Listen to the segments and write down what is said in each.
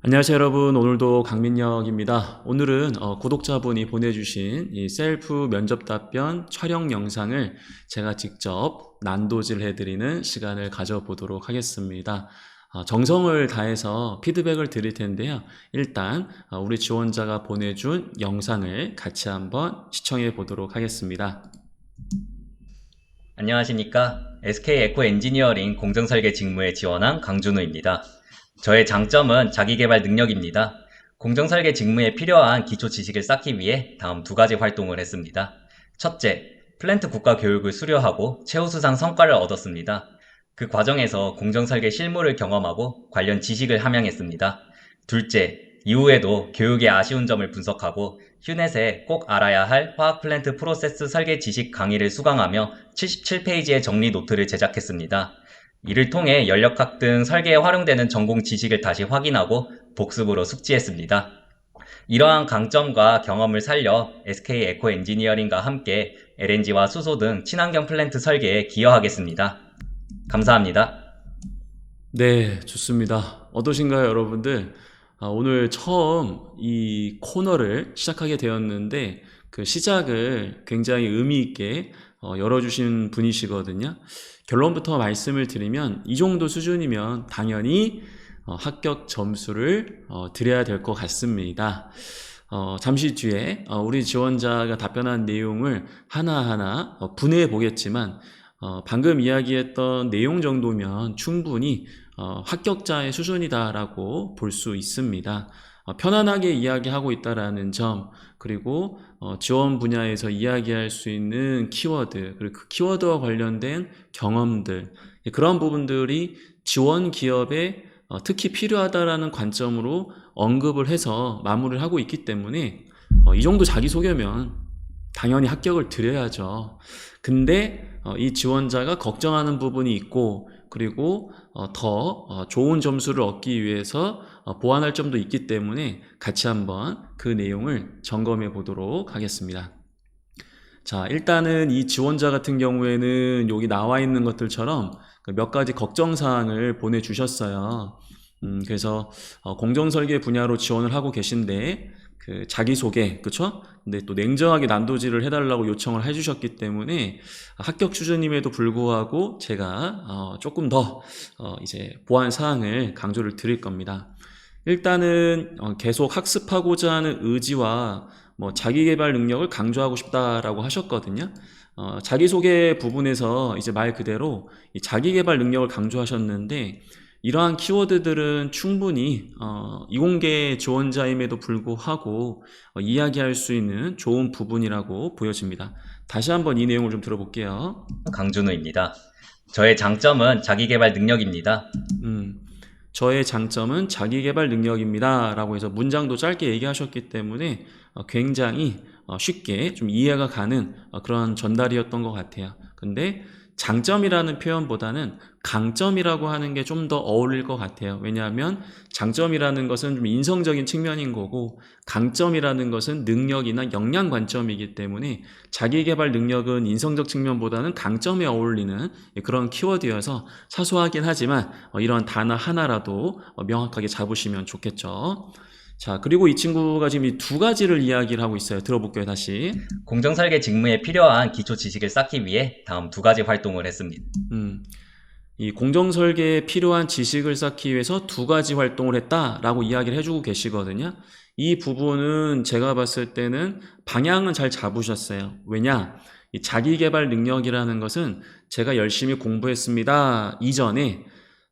안녕하세요 여러분. 오늘도 강민혁입니다. 오늘은 구독자분이 보내주신 이 셀프 면접 답변 촬영 영상을 제가 직접 난도질 해드리는 시간을 가져보도록 하겠습니다. 정성을 다해서 피드백을 드릴 텐데요. 일단 우리 지원자가 보내준 영상을 같이 한번 시청해 보도록 하겠습니다. 안녕하십니까. SK 에코 엔지니어링 공정설계 직무에 지원한 강준우입니다. 저의 장점은 자기개발 능력입니다. 공정설계 직무에 필요한 기초 지식을 쌓기 위해 다음 두 가지 활동을 했습니다. 첫째, 플랜트 국가 교육을 수료하고 최우수상 성과를 얻었습니다. 그 과정에서 공정설계 실무를 경험하고 관련 지식을 함양했습니다. 둘째, 이후에도 교육의 아쉬운 점을 분석하고 휴넷에 꼭 알아야 할 화학 플랜트 프로세스 설계 지식 강의를 수강하며 77페이지의 정리 노트를 제작했습니다. 이를 통해 연력학 등 설계에 활용되는 전공 지식을 다시 확인하고 복습으로 숙지했습니다. 이러한 강점과 경험을 살려 SK 에코 엔지니어링과 함께 LNG와 수소 등 친환경 플랜트 설계에 기여하겠습니다. 감사합니다. 네, 좋습니다. 어떠신가요, 여러분들? 오늘 처음 이 코너를 시작하게 되었는데, 그 시작을 굉장히 의미 있게 열어주신 분이시거든요. 결론부터 말씀을 드리면, 이 정도 수준이면 당연히 합격 점수를 드려야 될 것 같습니다. 잠시 뒤에 우리 지원자가 답변한 내용을 하나하나 분해해 보겠지만, 방금 이야기했던 내용 정도면 충분히 합격자의 수준이다라고 볼 수 있습니다. 편안하게 이야기하고 있다라는 점, 그리고 지원 분야에서 이야기할 수 있는 키워드, 그리고 그 키워드와 관련된 경험들, 그런 부분들이 지원 기업에 특히 필요하다라는 관점으로 언급을 해서 마무리를 하고 있기 때문에 이 정도 자기소개면 당연히 합격을 드려야죠. 근데 이 지원자가 걱정하는 부분이 있고, 그리고 더 좋은 점수를 얻기 위해서 보완할 점도 있기 때문에 같이 한번 그 내용을 점검해 보도록 하겠습니다. 자, 일단은 이 지원자 같은 경우에는 여기 나와 있는 것들처럼 몇 가지 걱정사항을 보내주셨어요. 그래서 공정설계 분야로 지원을 하고 계신데 그 자기소개, 그쵸? 근데 또 냉정하게 난도질을 해달라고 요청을 해주셨기 때문에 합격 수준임에도 불구하고 제가 조금 더 이제 보완 사항을 강조를 드릴 겁니다. 일단은 계속 학습하고자 하는 의지와 뭐 자기계발 능력을 강조하고 싶다라고 하셨거든요. 자기소개 부분에서 이제 말 그대로 이 자기계발 능력을 강조하셨는데, 이러한 키워드들은 충분히 이공계 지원자임에도 불구하고 이야기할 수 있는 좋은 부분이라고 보여집니다. 다시 한번 이 내용을 좀 들어볼게요. 강준우입니다. 저의 장점은 자기개발 능력입니다. 저의 장점은 자기계발 능력입니다 라고 해서 문장도 짧게 얘기하셨기 때문에 굉장히 쉽게 좀 이해가 가는 그런 전달이었던 것 같아요. 근데 장점이라는 표현보다는 강점이라고 하는 게 좀 더 어울릴 것 같아요. 왜냐하면 장점이라는 것은 좀 인성적인 측면인 거고, 강점이라는 것은 능력이나 역량 관점이기 때문에 자기계발 능력은 인성적 측면보다는 강점에 어울리는 그런 키워드여서 사소하긴 하지만 이런 단어 하나라도 명확하게 잡으시면 좋겠죠. 자, 그리고 이 친구가 지금 이 두 가지를 이야기를 하고 있어요. 들어볼게요, 다시. 공정설계 직무에 필요한 기초 지식을 쌓기 위해 다음 두 가지 활동을 했습니다. 이 공정설계에 필요한 지식을 쌓기 위해서 두 가지 활동을 했다라고 이야기를 해주고 계시거든요. 이 부분은 제가 봤을 때는 방향은 잘 잡으셨어요. 왜냐? 이 자기계발 능력이라는 것은 제가 열심히 공부했습니다 이전에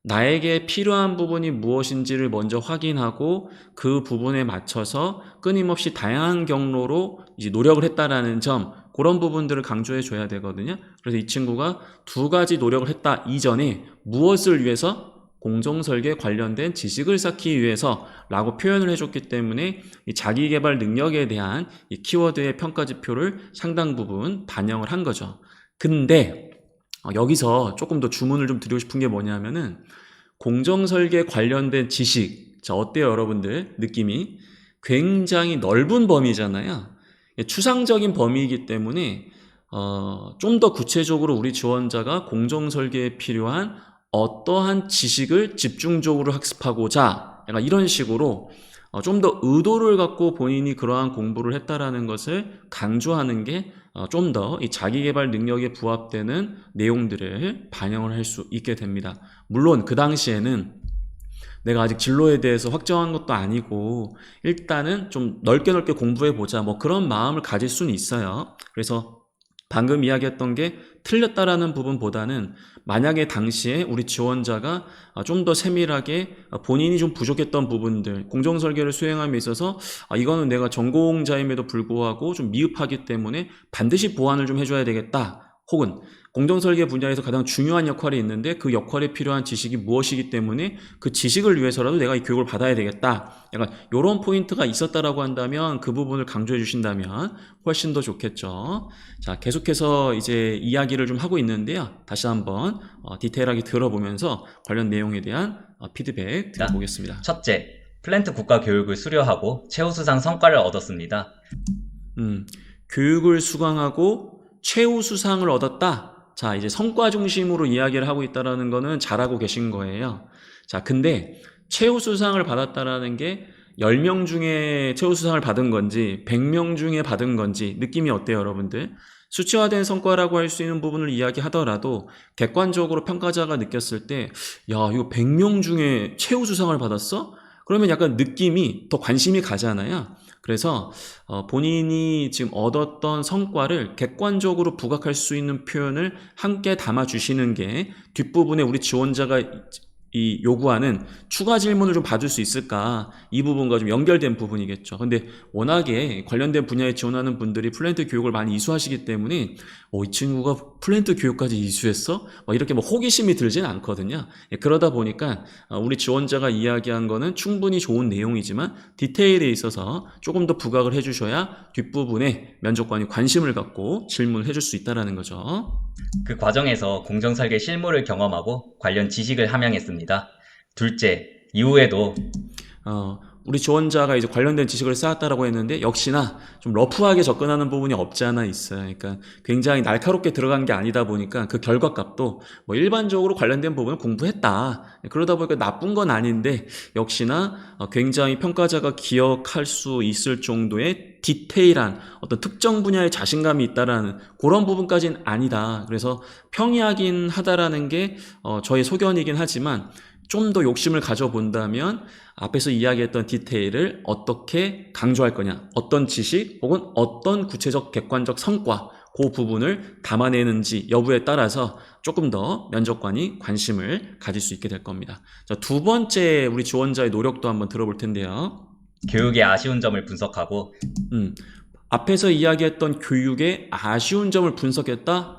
나에게 필요한 부분이 무엇인지를 먼저 확인하고 그 부분에 맞춰서 끊임없이 다양한 경로로 이제 노력을 했다라는 점, 그런 부분들을 강조해 줘야 되거든요. 그래서 이 친구가 두 가지 노력을 했다 이전에 무엇을 위해서? 공정설계 관련된 지식을 쌓기 위해서 라고 표현을 해줬기 때문에 이 자기계발 능력에 대한 이 키워드의 평가지표를 상당 부분 반영을 한 거죠. 근데 여기서 조금 더 주문을 좀 드리고 싶은 게 뭐냐면은, 공정설계 관련된 지식, 자, 어때요 여러분들? 느낌이 굉장히 넓은 범위잖아요. 추상적인 범위이기 때문에 좀 더 구체적으로 우리 지원자가 공정설계에 필요한 어떠한 지식을 집중적으로 학습하고자 약간 이런 식으로 좀 더 의도를 갖고 본인이 그러한 공부를 했다라는 것을 강조하는 게 좀 더 이 자기계발 능력에 부합되는 내용들을 반영을 할 수 있게 됩니다. 물론 그 당시에는 내가 아직 진로에 대해서 확정한 것도 아니고 일단은 좀 넓게 넓게 공부해 보자 뭐 그런 마음을 가질 수는 있어요. 그래서 방금 이야기했던 게 틀렸다라는 부분보다는 만약에 당시에 우리 지원자가 좀 더 세밀하게 본인이 좀 부족했던 부분들, 공정설계를 수행함에 있어서 이거는 내가 전공자임에도 불구하고 좀 미흡하기 때문에 반드시 보완을 좀 해줘야 되겠다. 혹은 공정설계 분야에서 가장 중요한 역할이 있는데 그 역할에 필요한 지식이 무엇이기 때문에 그 지식을 위해서라도 내가 이 교육을 받아야 되겠다. 약간 이런 포인트가 있었다라고 한다면 그 부분을 강조해 주신다면 훨씬 더 좋겠죠. 자, 계속해서 이제 이야기를 좀 하고 있는데요. 다시 한번 디테일하게 들어보면서 관련 내용에 대한 피드백 들어보겠습니다. 첫째, 플랜트 국가 교육을 수료하고 최우수상 성과를 얻었습니다. 교육을 수강하고 최우수상을 얻었다. 자, 이제 성과 중심으로 이야기를 하고 있다라는 거는 잘하고 계신 거예요. 자, 근데 최우수상을 받았다라는 게 10명 중에 최우수상을 받은 건지 100명 중에 받은 건지 느낌이 어때요, 여러분들? 수치화된 성과라고 할 수 있는 부분을 이야기하더라도 객관적으로 평가자가 느꼈을 때 야, 이거 100명 중에 최우수상을 받았어? 그러면 약간 느낌이 더 관심이 가잖아요. 그래서 본인이 지금 얻었던 성과를 객관적으로 부각할 수 있는 표현을 함께 담아주시는 게 뒷부분에 우리 지원자가 이 요구하는 추가 질문을 좀 받을 수 있을까, 이 부분과 좀 연결된 부분이겠죠. 근데 워낙에 관련된 분야에 지원하는 분들이 플랜트 교육을 많이 이수하시기 때문에 이 친구가 플랜트 교육까지 이수했어? 이렇게 뭐 호기심이 들지는 않거든요. 그러다 보니까 우리 지원자가 이야기한 거는 충분히 좋은 내용이지만 디테일에 있어서 조금 더 부각을 해주셔야 뒷부분에 면접관이 관심을 갖고 질문을 해줄 수 있다는 거죠. 그 과정에서 공정설계 실무를 경험하고 관련 지식을 함양했습니다. 둘째, 이후에도 우리 지원자가 이제 관련된 지식을 쌓았다라고 했는데 역시나 좀 러프하게 접근하는 부분이 없지 않아 있어요. 그러니까 굉장히 날카롭게 들어간 게 아니다 보니까 그 결과값도 뭐 일반적으로 관련된 부분을 공부했다. 그러다 보니까 나쁜 건 아닌데 역시나 굉장히 평가자가 기억할 수 있을 정도의 디테일한 어떤 특정 분야에 자신감이 있다라는 그런 부분까지는 아니다. 그래서 평이하긴 하다라는 게 저의 소견이긴 하지만 좀 더 욕심을 가져본다면 앞에서 이야기했던 디테일을 어떻게 강조할 거냐, 어떤 지식 혹은 어떤 구체적 객관적 성과, 그 부분을 담아내는지 여부에 따라서 조금 더 면접관이 관심을 가질 수 있게 될 겁니다. 자, 두 번째 우리 지원자의 노력도 한번 들어볼 텐데요. 교육의 아쉬운 점을 분석하고 앞에서 이야기했던 교육의 아쉬운 점을 분석했다.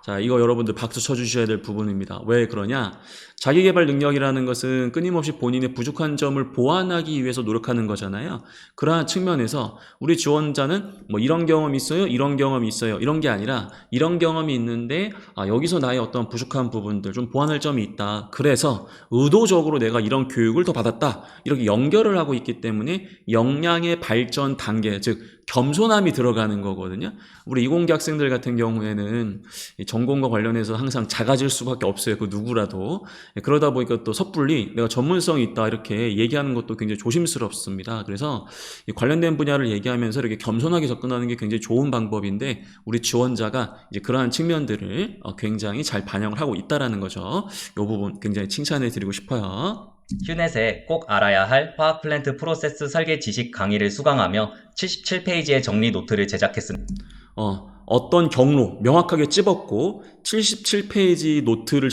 자, 이거 여러분들 박수 쳐주셔야 될 부분입니다. 왜 그러냐? 자기계발 능력이라는 것은 끊임없이 본인의 부족한 점을 보완하기 위해서 노력하는 거잖아요. 그러한 측면에서 우리 지원자는 뭐 이런 경험이 있어요, 이런 경험이 있어요, 이런 게 아니라 이런 경험이 있는데 여기서 나의 어떤 부족한 부분들 좀 보완할 점이 있다. 그래서 의도적으로 내가 이런 교육을 더 받았다. 이렇게 연결을 하고 있기 때문에 역량의 발전 단계, 즉 겸손함이 들어가는 거거든요. 우리 이공계 학생들 같은 경우에는 전공과 관련해서 항상 작아질 수밖에 없어요. 그 누구라도. 그러다 보니까 또 섣불리 내가 전문성이 있다 이렇게 얘기하는 것도 굉장히 조심스럽습니다. 그래서 이 관련된 분야를 얘기하면서 이렇게 겸손하게 접근하는 게 굉장히 좋은 방법인데 우리 지원자가 이제 그러한 측면들을 굉장히 잘 반영을 하고 있다라는 거죠. 이 부분 굉장히 칭찬해 드리고 싶어요. 휴넷에 꼭 알아야 할 화학 플랜트 프로세스 설계 지식 강의를 수강하며 77페이지의 정리 노트를 제작했습니다. 어떤 경로 명확하게 찝었고 77페이지 노트를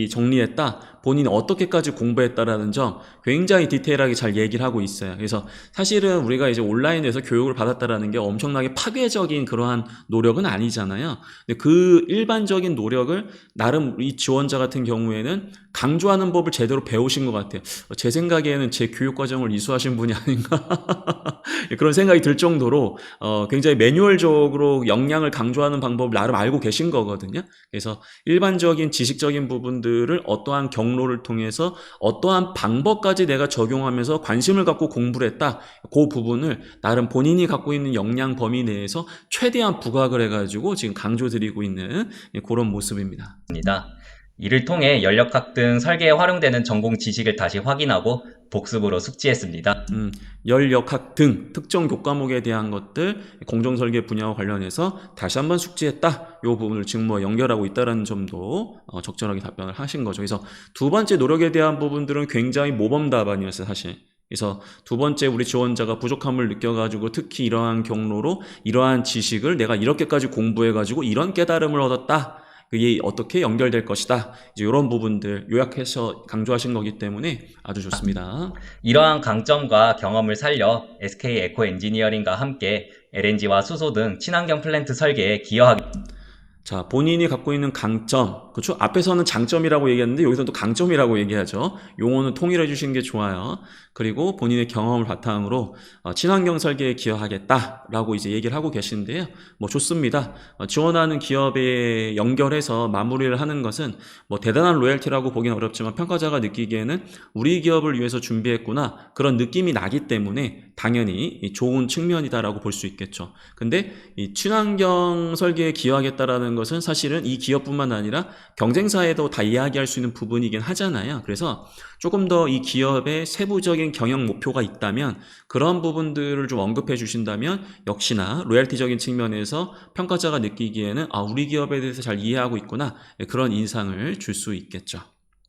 정리했다. 본인이 어떻게까지 공부했다라는 점 굉장히 디테일하게 잘 얘기를 하고 있어요. 그래서 사실은 우리가 이제 온라인에서 교육을 받았다라는 게 엄청나게 파괴적인 그러한 노력은 아니잖아요. 근데 그 일반적인 노력을 나름 이 지원자 같은 경우에는 강조하는 법을 제대로 배우신 것 같아요. 제 생각에는 제 교육 과정을 이수하신 분이 아닌가 그런 생각이 들 정도로 굉장히 매뉴얼적으로 역량을 강조하는 방법을 나름 알고 계신 거거든요. 그래서 일반적인 지식적인 부분들을 어떠한 경로를 통해서 어떠한 방법까지 내가 적용하면서 관심을 갖고 공부를 했다. 그 부분을 나름 본인이 갖고 있는 역량 범위 내에서 최대한 부각을 해가지고 지금 강조드리고 있는 그런 모습입니다. 이를 통해 연력학 등 설계에 활용되는 전공 지식을 다시 확인하고 복습으로 숙지했습니다. 연력학 등 특정 교과목에 대한 것들 공정설계 분야와 관련해서 다시 한번 숙지했다. 이 부분을 직무와 연결하고 있다는 점도 적절하게 답변을 하신 거죠. 그래서 두 번째 노력에 대한 부분들은 굉장히 모범 답안이었어요, 사실. 그래서 두 번째 우리 지원자가 부족함을 느껴가지고 특히 이러한 경로로 이러한 지식을 내가 이렇게까지 공부해가지고 이런 깨달음을 얻었다. 그게 어떻게 연결될 것이다. 이제 이런 부분들 요약해서 강조하신 거기 때문에 아주 좋습니다. 이러한 강점과 경험을 살려 SK 에코 엔지니어링과 함께 LNG와 수소 등 친환경 플랜트 설계에 기여하기. 자, 본인이 갖고 있는 강점, 그렇죠? 앞에서는 장점이라고 얘기했는데 여기서는 또 강점이라고 얘기하죠. 용어는 통일해 주시는 게 좋아요. 그리고 본인의 경험을 바탕으로 친환경 설계에 기여하겠다라고 이제 얘기를 하고 계시는데요. 뭐 좋습니다. 지원하는 기업에 연결해서 마무리를 하는 것은 뭐 대단한 로열티라고 보기는 어렵지만 평가자가 느끼기에는 우리 기업을 위해서 준비했구나 그런 느낌이 나기 때문에 당연히 좋은 측면이다라고 볼 수 있겠죠. 근데 이 친환경 설계에 기여하겠다라는 것은 사실은 이 기업뿐만 아니라 경쟁사에도 다 이야기할 수 있는 부분이긴 하잖아요. 그래서 조금 더 이 기업의 세부적인 경영 목표가 있다면 그런 부분들을 좀 언급해 주신다면 역시나 로열티적인 측면에서 평가자가 느끼기에는 우리 기업에 대해서 잘 이해하고 있구나 그런 인상을 줄 수 있겠죠.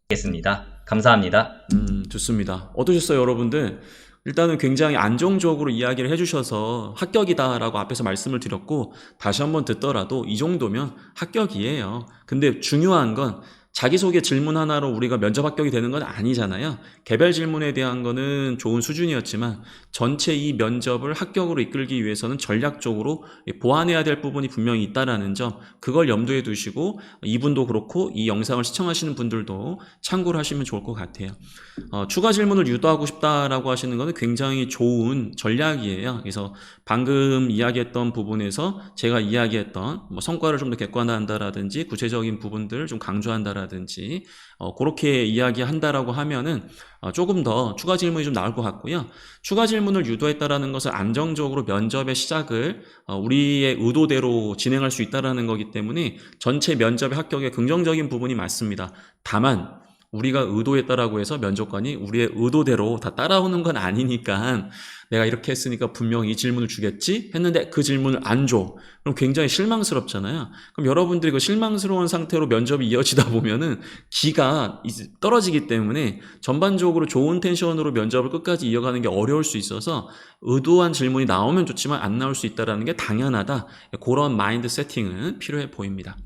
겠습니다. 감사합니다. 좋습니다. 어떠셨어요, 여러분들? 일단은 굉장히 안정적으로 이야기를 해주셔서 합격이다라고 앞에서 말씀을 드렸고 다시 한번 듣더라도 이 정도면 합격이에요. 근데 중요한 건 자기소개 질문 하나로 우리가 면접 합격이 되는 건 아니잖아요. 개별 질문에 대한 거는 좋은 수준이었지만 전체 이 면접을 합격으로 이끌기 위해서는 전략적으로 보완해야 될 부분이 분명히 있다라는 점, 그걸 염두에 두시고 이분도 그렇고 이 영상을 시청하시는 분들도 참고를 하시면 좋을 것 같아요. 추가 질문을 유도하고 싶다라고 하시는 것은 굉장히 좋은 전략이에요. 그래서 방금 이야기했던 부분에서 제가 이야기했던 뭐 성과를 좀 더 객관화한다라든지 구체적인 부분들을 좀 강조한다라든지 그렇게 이야기한다라고 하면은 조금 더 추가 질문이 좀 나올 것 같고요. 추가 질문을 유도했다라는 것은 안정적으로 면접의 시작을 우리의 의도대로 진행할 수 있다라는 거기 때문에 전체 면접의 합격에 긍정적인 부분이 맞습니다. 다만 우리가 의도했다라고 해서 면접관이 우리의 의도대로 다 따라오는 건 아니니까 내가 이렇게 했으니까 분명히 이 질문을 주겠지 했는데 그 질문을 안 줘. 그럼 굉장히 실망스럽잖아요. 그럼 여러분들이 그 실망스러운 상태로 면접이 이어지다 보면은 기가 이제 떨어지기 때문에 전반적으로 좋은 텐션으로 면접을 끝까지 이어가는 게 어려울 수 있어서 의도한 질문이 나오면 좋지만 안 나올 수 있다는 게 당연하다. 그런 마인드 세팅은 필요해 보입니다.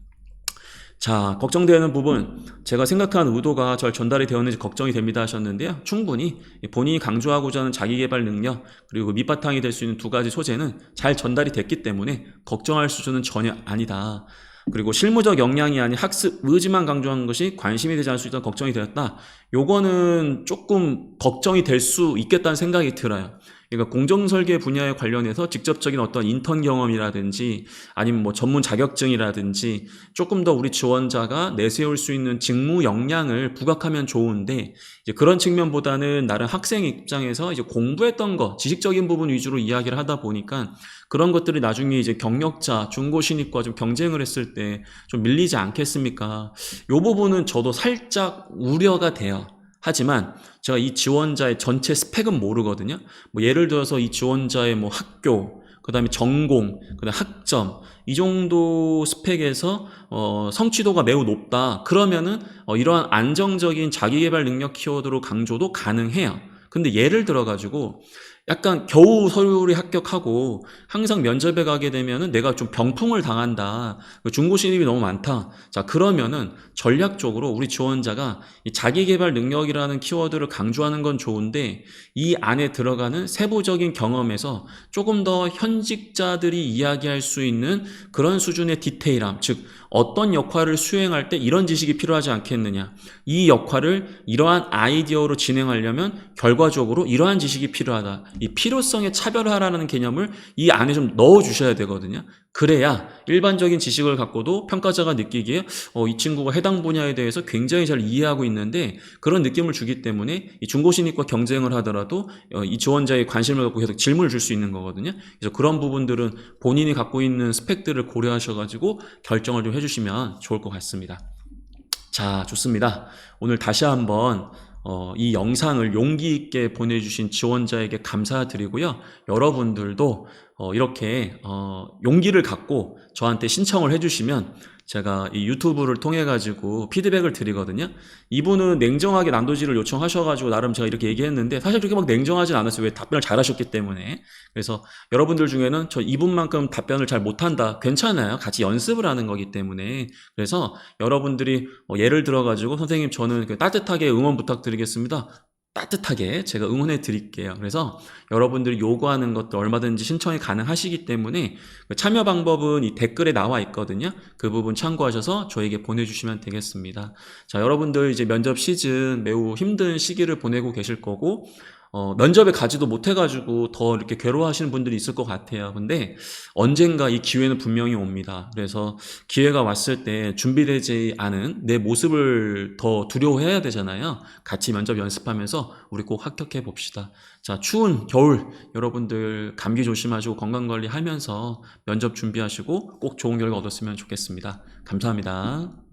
자, 걱정되는 부분, 제가 생각한 의도가 잘 전달이 되었는지 걱정이 됩니다 하셨는데요. 충분히 본인이 강조하고자 하는 자기개발 능력 그리고 밑바탕이 될 수 있는 두 가지 소재는 잘 전달이 됐기 때문에 걱정할 수준은 전혀 아니다. 그리고 실무적 역량이 아닌 학습 의지만 강조한 것이 관심이 되지 않을 수 있다는 걱정이 되었다. 요거는 조금 걱정이 될 수 있겠다는 생각이 들어요. 그러니까 공정설계 분야에 관련해서 직접적인 어떤 인턴 경험이라든지 아니면 뭐 전문 자격증이라든지 조금 더 우리 지원자가 내세울 수 있는 직무 역량을 부각하면 좋은데 이제 그런 측면보다는 나름 학생 입장에서 이제 공부했던 거, 지식적인 부분 위주로 이야기를 하다 보니까 그런 것들이 나중에 이제 경력자, 중고 신입과 좀 경쟁을 했을 때 좀 밀리지 않겠습니까? 요 부분은 저도 살짝 우려가 돼요. 하지만 제가 이 지원자의 전체 스펙은 모르거든요. 뭐 예를 들어서 이 지원자의 뭐 학교, 그다음에 전공, 그다음에 학점 이 정도 스펙에서 성취도가 매우 높다. 그러면은 이러한 안정적인 자기개발 능력 키워드로 강조도 가능해요. 근데 예를 들어가지고 약간 겨우 서류를 합격하고 항상 면접에 가게 되면은 내가 좀 병풍을 당한다. 중고 신입이 너무 많다. 자, 그러면은 전략적으로 우리 지원자가 이 자기개발 능력이라는 키워드를 강조하는 건 좋은데 이 안에 들어가는 세부적인 경험에서 조금 더 현직자들이 이야기할 수 있는 그런 수준의 디테일함, 즉 어떤 역할을 수행할 때 이런 지식이 필요하지 않겠느냐. 이 역할을 이러한 아이디어로 진행하려면 결과적으로 이러한 지식이 필요하다. 이 필요성의 차별화라는 개념을 이 안에 좀 넣어주셔야 되거든요. 그래야 일반적인 지식을 갖고도 평가자가 느끼기에 이 친구가 해당 분야에 대해서 굉장히 잘 이해하고 있는데 그런 느낌을 주기 때문에 이 중고신입과 경쟁을 하더라도 이 지원자의 관심을 갖고 계속 질문을 줄 수 있는 거거든요. 그래서 그런 부분들은 본인이 갖고 있는 스펙들을 고려하셔가지고 결정을 좀 해주시면 좋을 것 같습니다. 자, 좋습니다. 오늘 다시 한번 이 영상을 용기 있게 보내주신 지원자에게 감사드리고요. 여러분들도 이렇게 용기를 갖고 저한테 신청을 해주시면 제가 이 유튜브를 통해 가지고 피드백을 드리거든요. 이분은 냉정하게 난도질을 요청하셔가지고 나름 제가 이렇게 얘기했는데 사실 그렇게 막 냉정하진 않았어요. 왜 답변을 잘하셨기 때문에. 그래서 여러분들 중에는 저 이분만큼 답변을 잘 못한다. 괜찮아요. 같이 연습을 하는 거기 때문에. 그래서 여러분들이 예를 들어가지고 선생님 저는 따뜻하게 응원 부탁드리겠습니다. 따뜻하게 제가 응원해 드릴게요. 그래서 여러분들이 요구하는 것도 얼마든지 신청이 가능하시기 때문에 그 참여 방법은 이 댓글에 나와 있거든요. 그 부분 참고하셔서 저에게 보내주시면 되겠습니다. 자, 여러분들 이제 면접 시즌 매우 힘든 시기를 보내고 계실 거고 면접에 가지도 못해가지고 더 이렇게 괴로워하시는 분들이 있을 것 같아요. 근데 언젠가 이 기회는 분명히 옵니다. 그래서 기회가 왔을 때 준비되지 않은 내 모습을 더 두려워해야 되잖아요. 같이 면접 연습하면서 우리 꼭 합격해 봅시다. 자, 추운 겨울 여러분들 감기 조심하시고 건강관리 하면서 면접 준비하시고 꼭 좋은 결과 얻었으면 좋겠습니다. 감사합니다.